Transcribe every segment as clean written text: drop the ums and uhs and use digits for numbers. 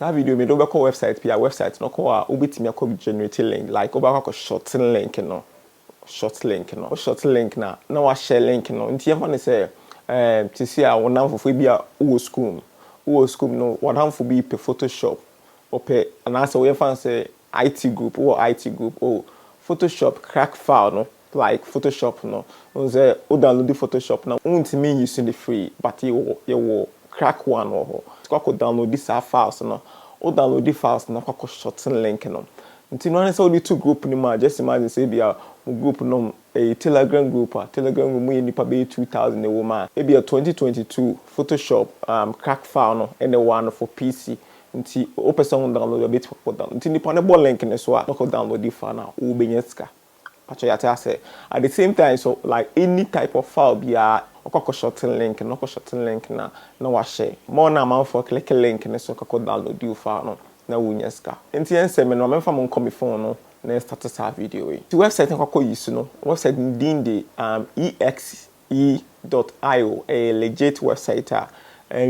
Sa video me do be call website pia website no call a obetimi akọ generate link like oba akọ short link no short link na wa share link no nti e fa ne say to see a wonam fofo bia wo school no wonam bi pe Photoshop or pe anasa we fan say IT group oh Photoshop crack file no like Photoshop no unze o download the Photoshop na untimi using the free but you crack one or ko download this files no o download the files na ko short link no nti no an say only two group ni ma just imagine say bia group no a Telegram group mu nipa be 2000 e wo ma e bia 2022 Photoshop crack file no and the one for PC nti o person download a bit for down nti nipa ne bo link ne so a no ko download the file na o benya sika pacho ya tell say at the same time so like any type of file bia okoko short link na wa share more na man for click link ne so ko download the file no na wunya sika nti ense me no memfa mo nkomi phone no na start sa video we the website nkoko use no website din de exe.io a legit website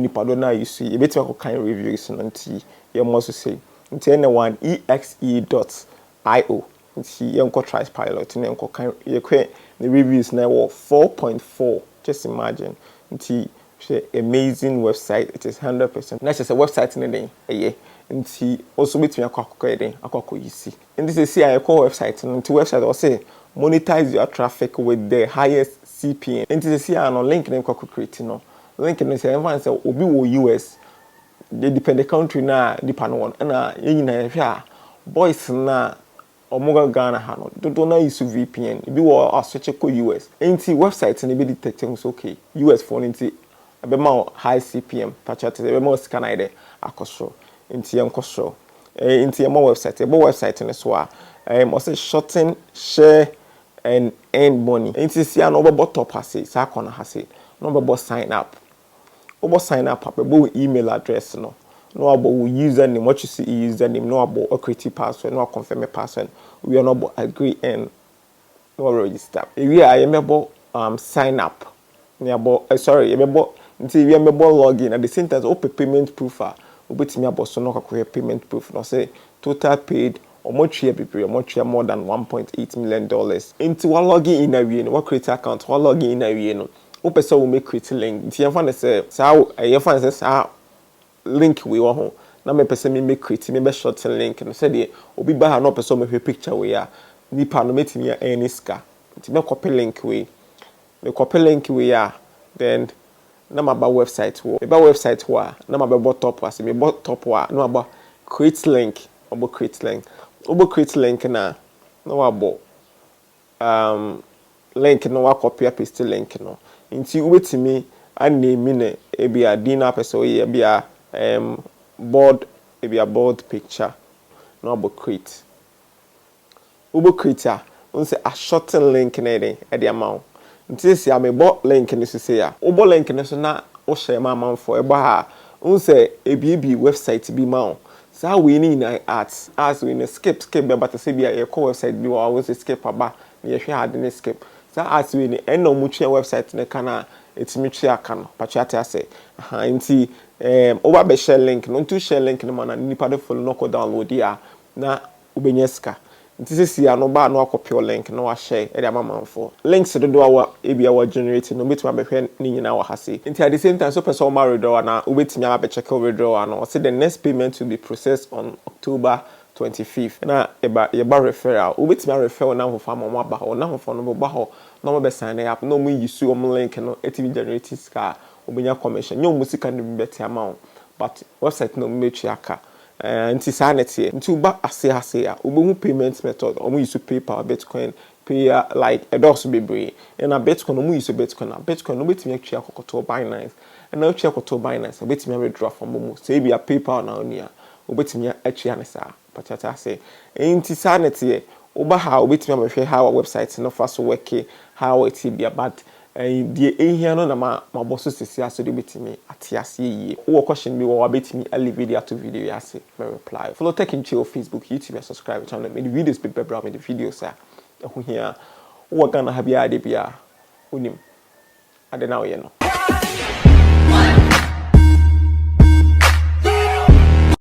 ni pado na use e beti ko kan reviews no nti ye mo so say nti na one exe.io nti ye nko try pilot na nko kan ye kwe the reviews na 4.4 just imagine nti amazing website it is 100% na just a website na den nti also betumi akọ eden akọ yisi nti say see call website nti website or say monetize your traffic with the highest CPM nti say no link na akọ create no link na say everyone say obi wo US they depend the country na depend one na yina hwe a boys na omoga Ghana ha no do na use VPN bi wo asweche ko US nti website na be detect okay US phone nti abema high CPM pachate abema scan ide akosho nti enkoso nti emo website ne so a o say shorten share and earn money nti sia no obo top ase sa kona hase no obo sign up abebo email address no abo username what you see username no abo create password no confirm password we are no abo agree and no register we are yemebo sign up ni abo sorry yemebo nti we yemebo login at the same time open payment proof obetimi aboso no kakọ payment proof no say total paid omochia bibiri omochia more than 1.8 million dollars into one login in awie no what create account one login in awie no o person will make create link nti yefan dey say sao yefan say sa link we wo ho na me person me make create me be short link no say dey obi ba ha no person me picture we ya nipa no metimi ya any ska nti me copy link we ya then na maba website wo na maba top as me top wa na maba create link create link na wabo link no wa copy paste link no nti ubetimi aname ne e bia dina person ye bia board e bia board picture na wabo create unse a shorten link na e dey amount nti si amebo link ni sese ya obo link ni so na o share ma manfo eba ha unse ebibi website bi ma o sa we ni na arts as we no skip be but say bia e call website bi wa we skip aba na ye hwe hard ni skip sa as we ni eno mu twa website ne kana etimi twa aka no pachiate ase nti oba be share link no to share link no na nipa de follow no ko download ya na ubenyeska nti sisi ya no ba no akopio link no wa share e dey amamanfo links do wa ebia wa generate no betuma be hwe ni nyina wa hase nti at the same time so person ma withdraw na obetimi aba check withdraw no say the next payment will be processed on October 25th na eba referral obetimi refer na hofa ma aba ho na hofa no ba ho no be sign up no mu yisu link no etimi generate ska obenya commission nyo musika no beti amount but website no mechi aka nti sanity nti uba ase a obehu payment method omu use PayPal Bitcoin pay like a does bebre na Bitcoin omu use Bitcoin no betimi atwa akokoto Binance na atwa akokoto Binance betimi withdraw from omu say bia PayPal na onia obetimi atwa ne sa patata say nti sanity uba ha obetimi amehwe ha website no fa so work how it be bad die ehia no na ma boso sisi aso de betimi atiase yie wo question bi wo betimi ali video to video yase me reply follow tech into your Facebook YouTube and subscribe channel me the videos be better me the videos ho hia wo Ghana ha bia de bia onim ade na wo ye no